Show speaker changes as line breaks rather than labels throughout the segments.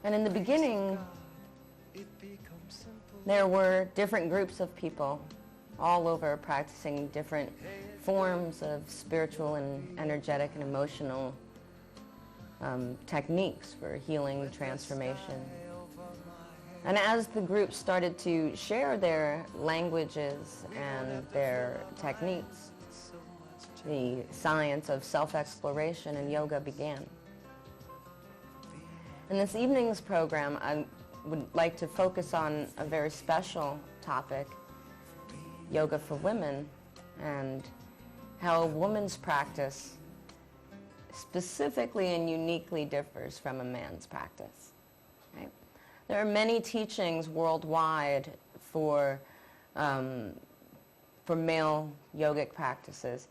And in the beginning, there were different groups of people all over practicing different forms of spiritual and energetic and emotional techniques for healing, transformation. And as the groups started to share their languages and their techniques, the science of self-exploration and yoga began. In this evening's program, I would like to focus on a very special topic, yoga for women, and how a woman's practice specifically and uniquely differs from a man's practice. Right? There are many teachings worldwide for male yogic practices.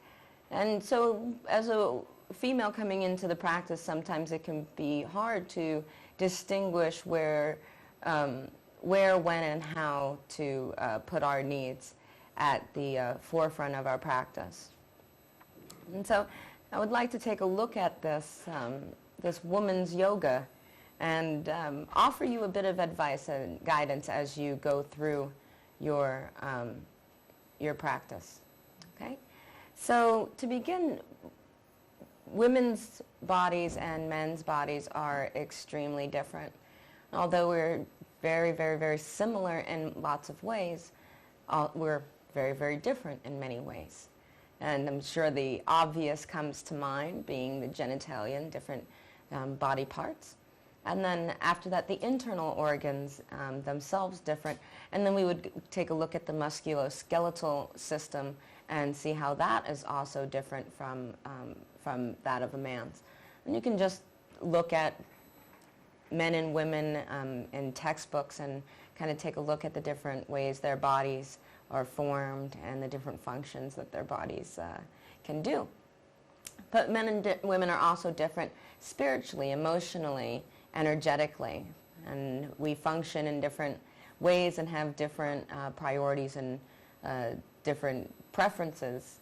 And so as a female coming into the practice, sometimes it can be hard to distinguish where, when, and how to put our needs at the forefront of our practice. And so I would like to take a look at this, this woman's yoga and offer you a bit of advice and guidance as you go through your practice. Okay? So to begin, women's bodies and men's bodies are extremely different. Although we're very, very, very similar in lots of ways, we're very, very different in many ways. And I'm sure the obvious comes to mind, being the genitalia and different body parts. And then after that, the internal organs themselves different. And then we would take a look at the musculoskeletal system and see how that is also different from that of a man's. And you can just look at men and women in textbooks and kind of take a look at the different ways their bodies are formed and the different functions that their bodies can do. But men and women are also different spiritually, emotionally, energetically, and we function in different ways and have different priorities and different preferences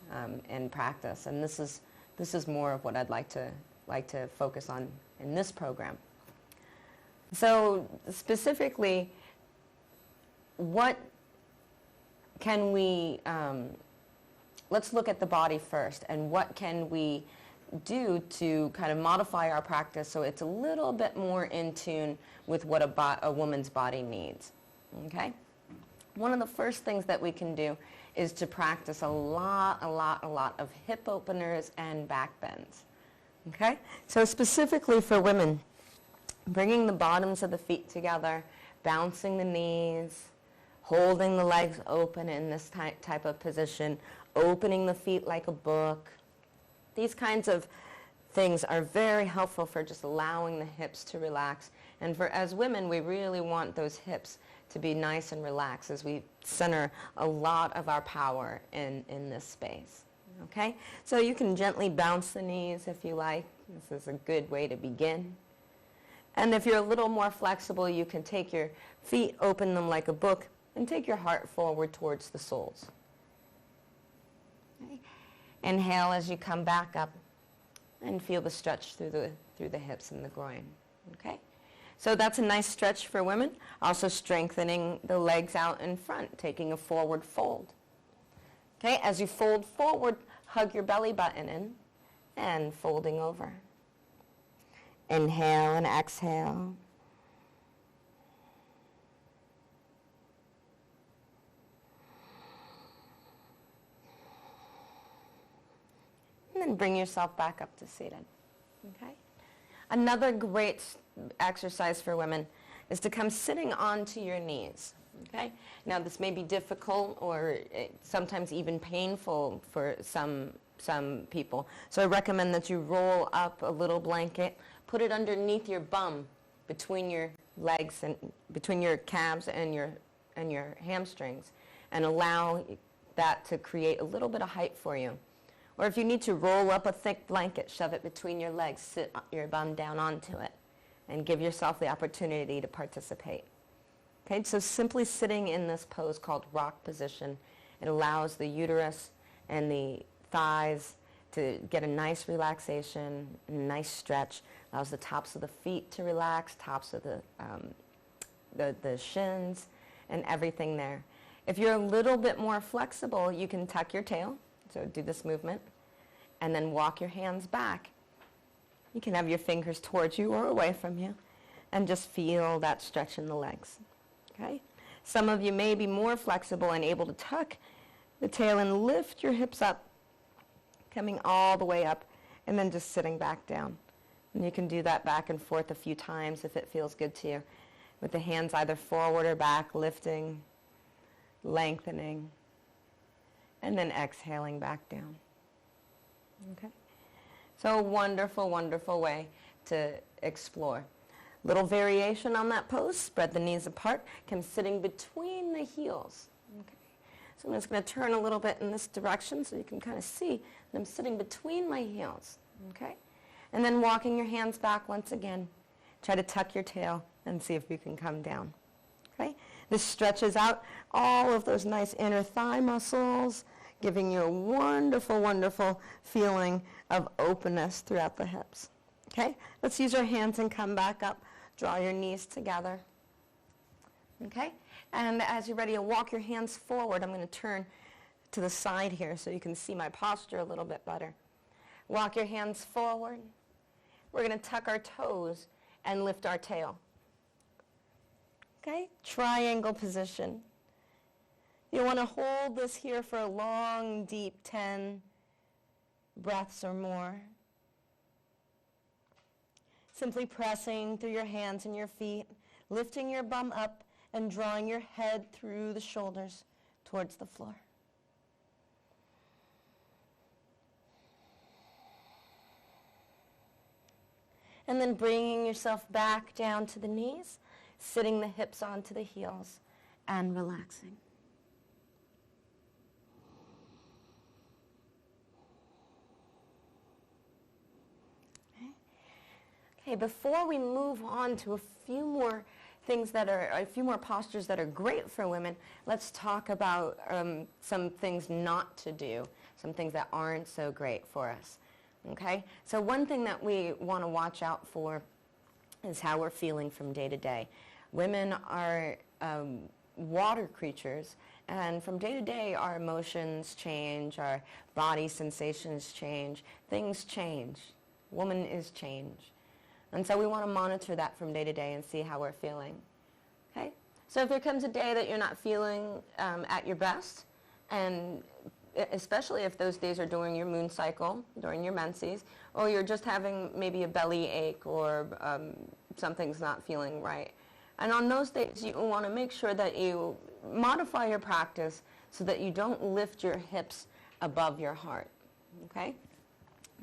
in practice. And this is more of what I'd like to focus on in this program. So specifically, what can we, let's look at the body first, and what can we do to kind of modify our practice so it's a little bit more in tune with what a woman's body needs, okay? One of the first things that we can do is to practice a lot of hip openers and back bends, okay? So specifically for women, bringing the bottoms of the feet together, bouncing the knees, holding the legs open in this type of position, opening the feet like a book. These kinds of things are very helpful for just allowing the hips to relax. And for as women, we really want those hips to be nice and relaxed as we center a lot of our power in this space. Okay? So you can gently bounce the knees if you like. This is a good way to begin. And if you're a little more flexible, you can take your feet, open them like a book, and take your heart forward towards the soles. Okay. Inhale as you come back up and feel the stretch through the hips and the groin. Okay? So that's a nice stretch for women. Also strengthening the legs out in front, taking a forward fold. Okay? As you fold forward, hug your belly button in and folding over. Inhale and exhale. And then bring yourself back up to seated. Okay? Another great exercise for women is to come sitting onto your knees. Okay? Now this may be difficult or sometimes even painful for some people. So I recommend that you roll up a little blanket, put it underneath your bum, between your legs and between your calves and your hamstrings, and allow that to create a little bit of height for you. Or if you need to roll up a thick blanket, shove it between your legs, sit your bum down onto it, and give yourself the opportunity to participate. Okay, so simply sitting in this pose called rock position, it allows the uterus and the thighs to get a nice relaxation, a nice stretch. Allows the tops of the feet to relax, tops of the shins, and everything there. If you're a little bit more flexible, you can tuck your tail. So do this movement, and then walk your hands back. You can have your fingers towards you or away from you, and just feel that stretch in the legs. Okay? Some of you may be more flexible and able to tuck the tail and lift your hips up, coming all the way up, and then just sitting back down. And you can do that back and forth a few times if it feels good to you, with the hands either forward or back, lifting, lengthening, and then exhaling back down. Okay? So a wonderful, wonderful way to explore. Little variation on that pose. Spread the knees apart. Come sitting between the heels. Okay. So I'm just going to turn a little bit in this direction so you can kind of see that I'm sitting between my heels. Okay? And then walking your hands back once again. Try to tuck your tail and see if you can come down. Okay? This stretches out all of those nice inner thigh muscles, giving you a wonderful, wonderful feeling of openness throughout the hips. Okay? Let's use our hands and come back up. Draw your knees together. Okay? And as you're ready to walk your hands forward, I'm going to turn to the side here so you can see my posture a little bit better. Walk your hands forward. We're going to tuck our toes and lift our tail. Okay? Triangle position. You want to hold this here for a long, deep 10 breaths or more. Simply pressing through your hands and your feet, lifting your bum up and drawing your head through the shoulders towards the floor. And then bringing yourself back down to the knees, sitting the hips onto the heels and relaxing. Okay, before we move on to a few more things that are, a few more postures that are great for women, let's talk about some things not to do, some things that aren't so great for us. Okay, so one thing that we want to watch out for is how we're feeling from day to day. Women are water creatures, and from day to day our emotions change, our body sensations change, things change. Woman is change. And so we want to monitor that from day to day and see how we're feeling. Okay? So if there comes a day that you're not feeling at your best, and especially if those days are during your moon cycle, during your menses, or you're just having maybe a belly ache or something's not feeling right. And on those days, you want to make sure that you modify your practice so that you don't lift your hips above your heart. Okay?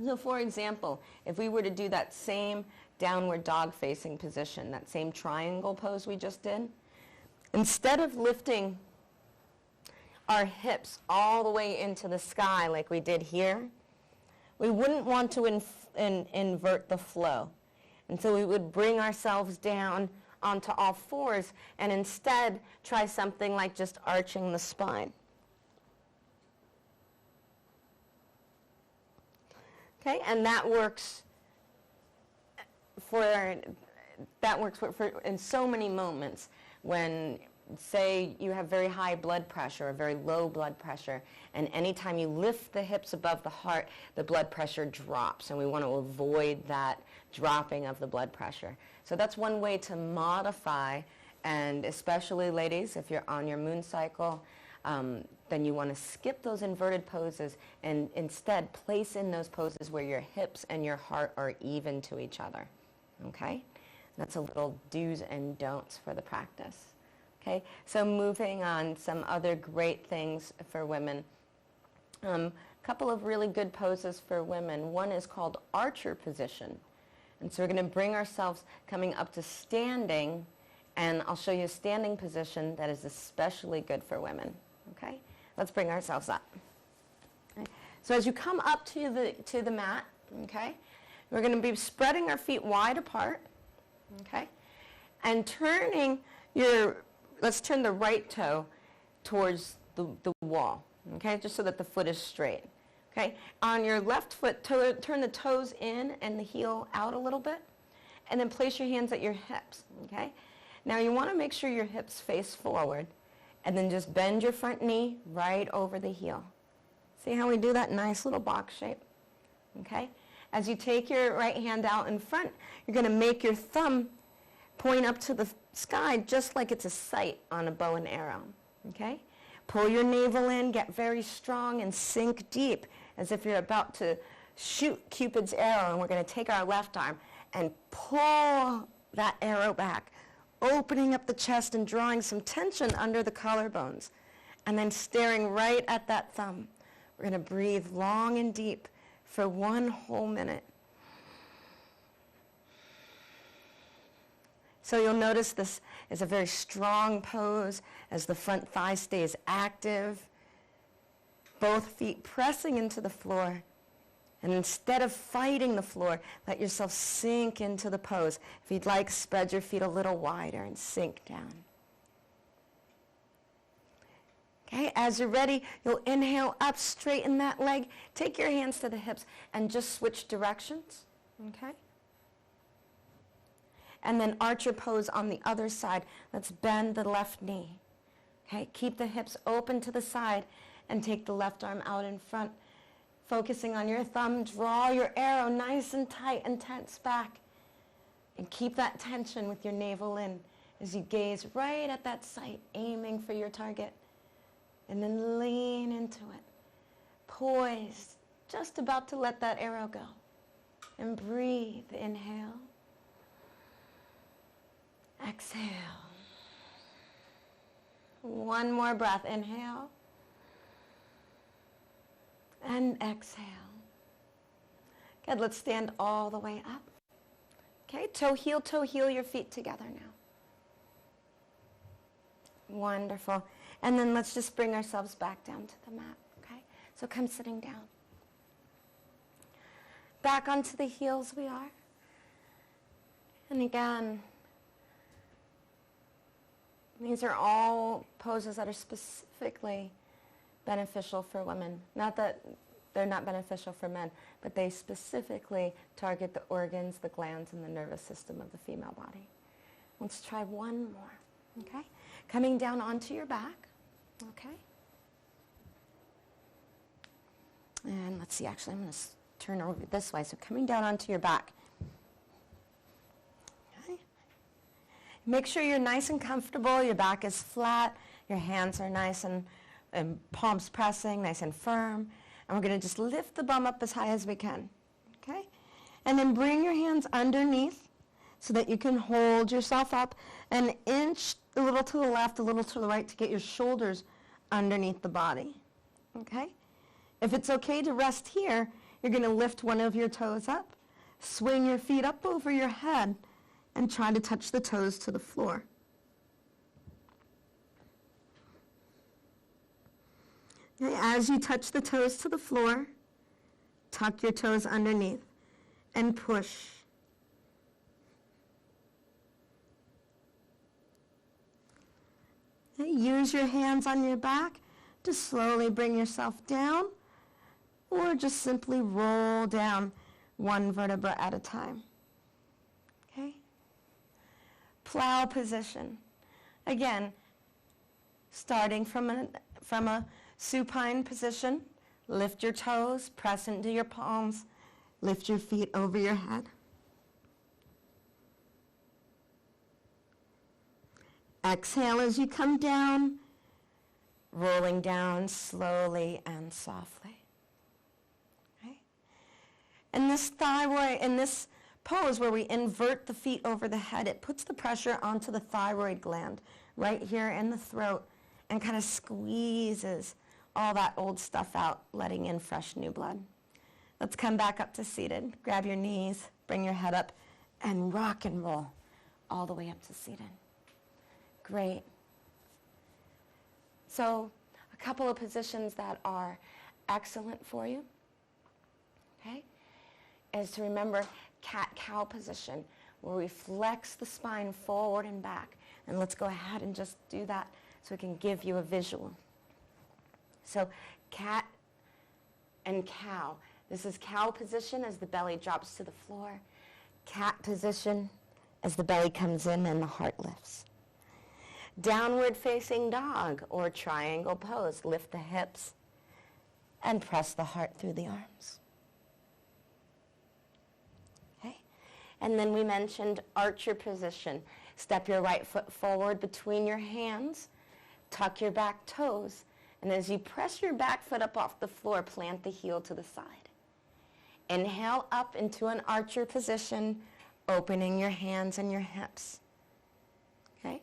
So for example, if we were to do that same downward dog facing position, that same triangle pose we just did, instead of lifting our hips all the way into the sky like we did here, we wouldn't want to invert the flow. And so we would bring ourselves down onto all fours and instead try something like just arching the spine. Okay, and that works for in so many moments when, say, you have very high blood pressure or very low blood pressure, and anytime you lift the hips above the heart, the blood pressure drops, and we want to avoid that dropping of the blood pressure. So that's one way to modify, and especially ladies, if you're on your moon cycle, then you want to skip those inverted poses and instead place in those poses where your hips and your heart are even to each other. Okay? That's a little do's and don'ts for the practice. Okay? So moving on, some other great things for women. A couple of really good poses for women. One is called archer position. And so we're going to bring ourselves coming up to standing, and I'll show you a standing position that is especially good for women. Okay? Let's bring ourselves up. Okay? So as you come up to the mat, okay, we're going to be spreading our feet wide apart, okay, and turning let's turn the right toe towards the wall, okay, just so that the foot is straight. Okay, on your left foot, turn the toes in and the heel out a little bit, and then place your hands at your hips, okay? Now you want to make sure your hips face forward, and then just bend your front knee right over the heel. See how we do that nice little box shape, okay? As you take your right hand out in front, you're going to make your thumb point up to the sky just like it's a sight on a bow and arrow, okay? Pull your navel in, get very strong, and sink deep as if you're about to shoot Cupid's arrow, and we're going to take our left arm and pull that arrow back, opening up the chest and drawing some tension under the collarbones, and then staring right at that thumb. We're going to breathe long and deep for 1 whole minute. So you'll notice this is a very strong pose as the front thigh stays active, both feet pressing into the floor. And instead of fighting the floor, let yourself sink into the pose. If you'd like, spread your feet a little wider and sink down. Okay, as you're ready, you'll inhale up, straighten that leg, take your hands to the hips, and just switch directions, okay? And then arch your pose on the other side. Let's bend the left knee, okay? Keep the hips open to the side and take the left arm out in front. Focusing on your thumb, draw your arrow nice and tight and tense back. And keep that tension with your navel in as you gaze right at that sight, aiming for your target. And then lean into it. Poised, just about to let that arrow go. And breathe, inhale. Exhale. One more breath, inhale. And exhale. Good, let's stand all the way up. Okay, toe heel your feet together now. Wonderful. And then let's just bring ourselves back down to the mat, okay? So come sitting down. Back onto the heels we are. And again, these are all poses that are specifically beneficial for women. Not that they're not beneficial for men, but they specifically target the organs, the glands, and the nervous system of the female body. Let's try one more, okay? Coming down onto your back, okay? And let's see, actually, I'm going to turn over this way. So coming down onto your back. Okay. Make sure you're nice and comfortable. Your back is flat. Your hands are nice and palms pressing, nice and firm. And we're going to just lift the bum up as high as we can, okay? And then bring your hands underneath so that you can hold yourself up and inch a little to the left, a little to the right to get your shoulders underneath the body, okay? If it's okay to rest here, you're going to lift one of your toes up, swing your feet up over your head, and try to touch the toes to the floor. Okay, as you touch the toes to the floor, tuck your toes underneath and push. Okay, use your hands on your back to slowly bring yourself down, or just simply roll down one vertebra at a time. Okay? Plow position. Again, starting from a supine position, lift your toes, press into your palms, lift your feet over your head. Exhale as you come down, rolling down slowly and softly. Okay? And this thyroid, in this pose where we invert the feet over the head, it puts the pressure onto the thyroid gland right here in the throat and kind of squeezes all that old stuff out, letting in fresh new blood. Let's come back up to seated. Grab your knees, bring your head up, and rock and roll all the way up to seated. Great. So a couple of positions that are excellent for you, okay, is to remember cat-cow position, where we flex the spine forward and back. And let's go ahead and just do that so we can give you a visual. So cat and cow. This is cow position as the belly drops to the floor. Cat position as the belly comes in and the heart lifts. Downward facing dog or triangle pose. Lift the hips and press the heart through the arms. Okay? And then we mentioned archer position. Step your right foot forward between your hands. Tuck your back toes. And as you press your back foot up off the floor, plant the heel to the side. Inhale up into an archer position, opening your hands and your hips. Okay?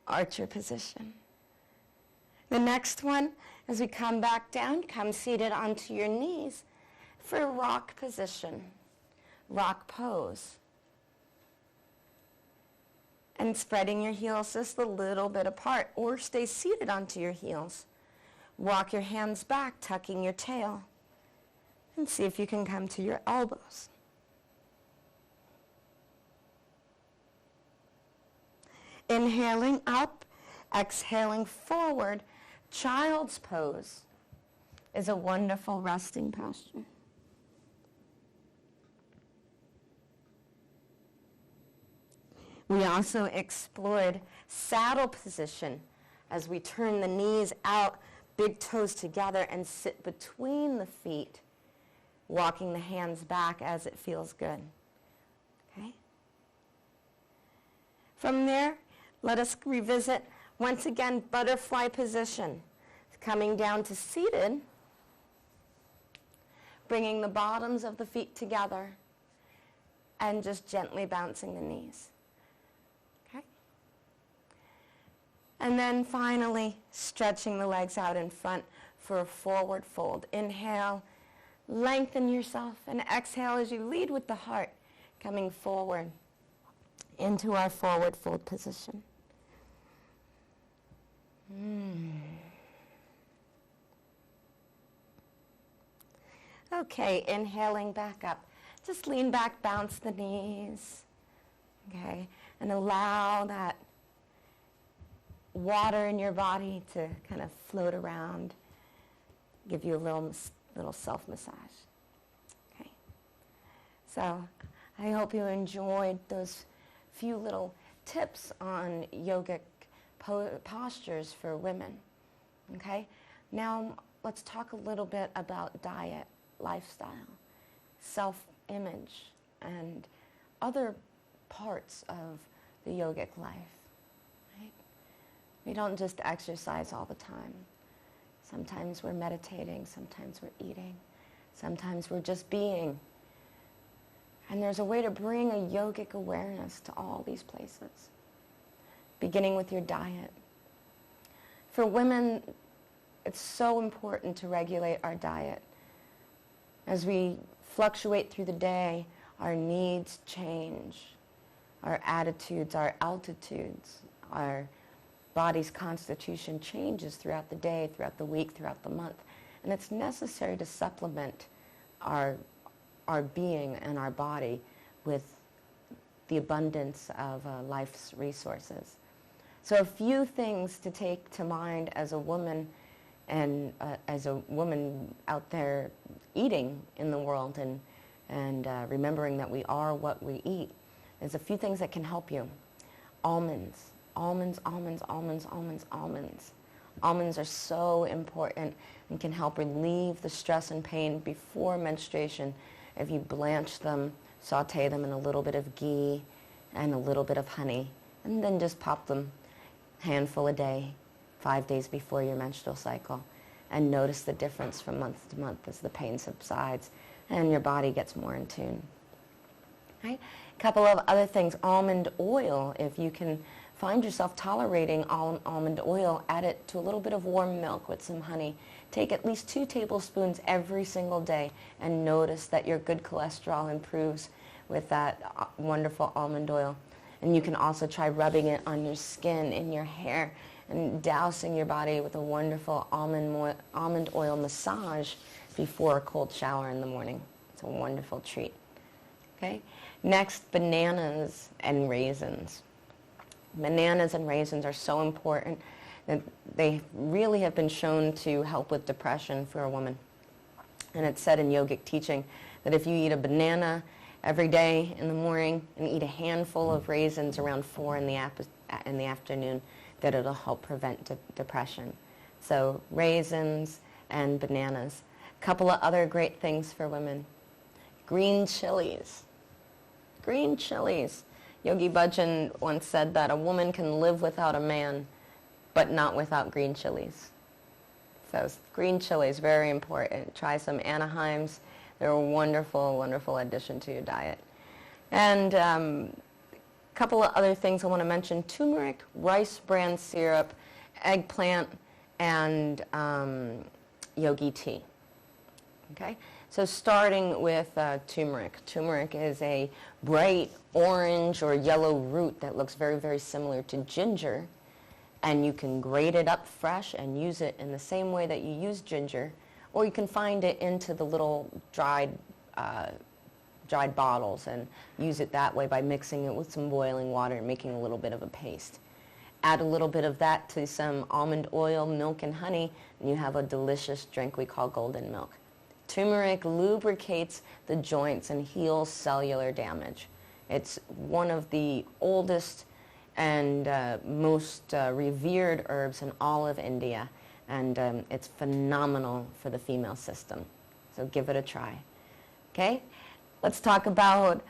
Archer position. The next one, as we come back down, come seated onto your knees for rock position, rock pose. And spreading your heels just a little bit apart, or stay seated onto your heels. Walk your hands back, tucking your tail, and see if you can come to your elbows. Inhaling up, exhaling forward. Child's pose is a wonderful resting posture. We also explored saddle position as we turn the knees out, big toes together, and sit between the feet, walking the hands back as it feels good. Okay? From there, let us revisit, once again, butterfly position. Coming down to seated, bringing the bottoms of the feet together, and just gently bouncing the knees. Okay? And then finally, stretching the legs out in front for a forward fold. Inhale, lengthen yourself, and exhale as you lead with the heart, coming forward into our forward fold position. Okay, inhaling back up. Just lean back, bounce the knees. Okay, and allow that water in your body to kind of float around, give you a little self-massage. Okay, so I hope you enjoyed those few little tips on yogic postures for women. Okay, now let's talk a little bit about diet, lifestyle, self-image, and other parts of the yogic life. Right? We don't just exercise all the time. Sometimes we're meditating, sometimes we're eating, sometimes we're just being. And there's a way to bring a yogic awareness to all these places, beginning with your diet. For women, it's so important to regulate our diet. As we fluctuate through the day, our needs change, our attitudes, our altitudes, our body's constitution changes throughout the day, throughout the week, throughout the month. And it's necessary to supplement our being and our body with the abundance of life's resources. So a few things to take to mind as a woman and as a woman out there eating in the world and remembering that we are what we eat. There's a few things that can help you. Almonds. Almonds, almonds, almonds, almonds, almonds. Almonds are so important and can help relieve the stress and pain before menstruation if you blanch them, saute them in a little bit of ghee and a little bit of honey, and then just pop them handful a day, 5 days before your menstrual cycle, and notice the difference from month to month as the pain subsides and your body gets more in tune. Right? A couple of other things. Almond oil, if you can find yourself tolerating almond oil, add it to a little bit of warm milk with some honey. Take at least 2 tablespoons every single day and notice that your good cholesterol improves with that wonderful almond oil. And you can also try rubbing it on your skin, in your hair, and dousing your body with a wonderful almond oil massage before a cold shower in the morning. It's a wonderful treat. Okay? Next, bananas and raisins. Bananas and raisins are so important And they really have been shown to help with depression for a woman. And it's said in yogic teaching that if you eat a banana every day in the morning and eat a handful of raisins around 4 in the afternoon, that it'll help prevent depression. So raisins and bananas. A couple of other great things for women. Green chilies. Green chilies. Yogi Bhajan once said that a woman can live without a man, but not without green chilies. So green chilies, very important. Try some Anaheims. They're a wonderful, wonderful addition to your diet. And a couple of other things I want to mention: turmeric, rice bran syrup, eggplant, and yogi tea. Okay? So starting with turmeric. Turmeric is a bright orange or yellow root that looks very, very similar to ginger. And you can grate it up fresh and use it in the same way that you use ginger. Or you can find it into the little dried bottles and use it that way by mixing it with some boiling water and making a little bit of a paste. Add a little bit of that to some almond oil, milk, and honey, and you have a delicious drink we call golden milk. Turmeric lubricates the joints and heals cellular damage. It's one of the oldest and most revered herbs in all of India, and it's phenomenal for the female system. So give it a try. Okay, let's talk about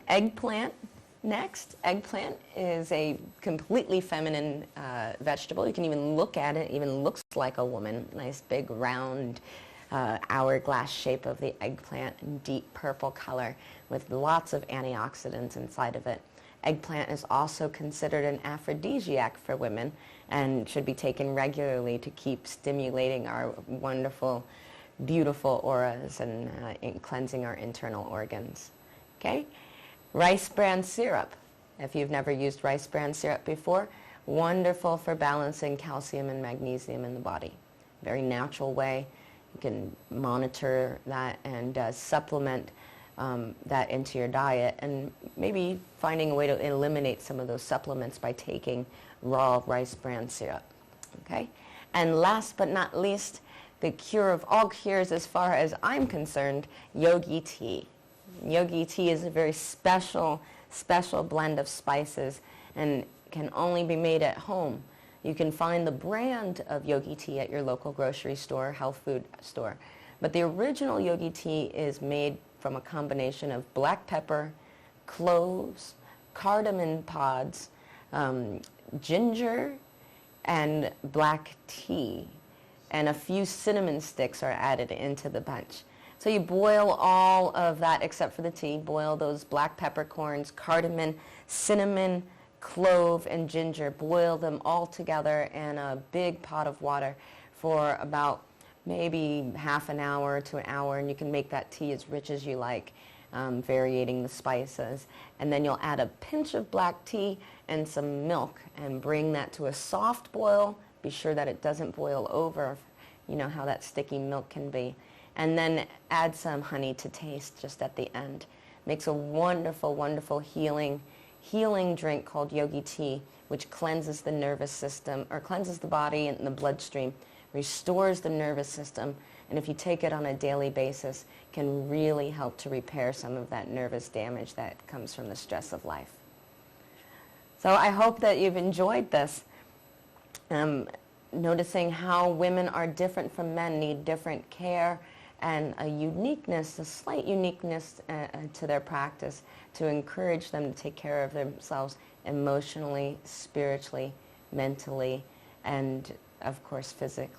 eggplant next. Eggplant is a completely feminine vegetable. You can even look at it, it even looks like a woman. Nice big round hourglass shape of the eggplant, deep purple color with lots of antioxidants inside of it. Eggplant is also considered an aphrodisiac for women and should be taken regularly to keep stimulating our wonderful, beautiful auras and cleansing our internal organs. Okay? Rice bran syrup. If you've never used rice bran syrup before, wonderful for balancing calcium and magnesium in the body. Very natural way. You can monitor that and supplement that into your diet, and maybe finding a way to eliminate some of those supplements by taking raw rice bran syrup. Okay? And last but not least, the cure of all cures as far as I'm concerned, yogi tea. Yogi tea is a very special blend of spices and can only be made at home. You can find the brand of yogi tea at your local grocery store, health food store. But the original yogi tea is made from a combination of black pepper, cloves, cardamom pods, ginger, and black tea. And a few cinnamon sticks are added into the bunch. So you boil all of that except for the tea. Boil those black peppercorns, cardamom, cinnamon, clove, and ginger. Boil them all together in a big pot of water for about maybe half an hour to an hour, and you can make that tea as rich as you like, varying the spices. And then you'll add a pinch of black tea and some milk and bring that to a soft boil. Be sure that it doesn't boil over. You know how that sticky milk can be. And then add some honey to taste just at the end. Makes a wonderful, wonderful healing drink called yogi tea, which cleanses the nervous system, or cleanses the body and the bloodstream, restores the nervous system, and if you take it on a daily basis, can really help to repair some of that nervous damage that comes from the stress of life. So I hope that you've enjoyed this. Noticing how women are different from men, need different care, and a uniqueness, a slight uniqueness to their practice to encourage them to take care of themselves emotionally, spiritually, mentally, and of course physically.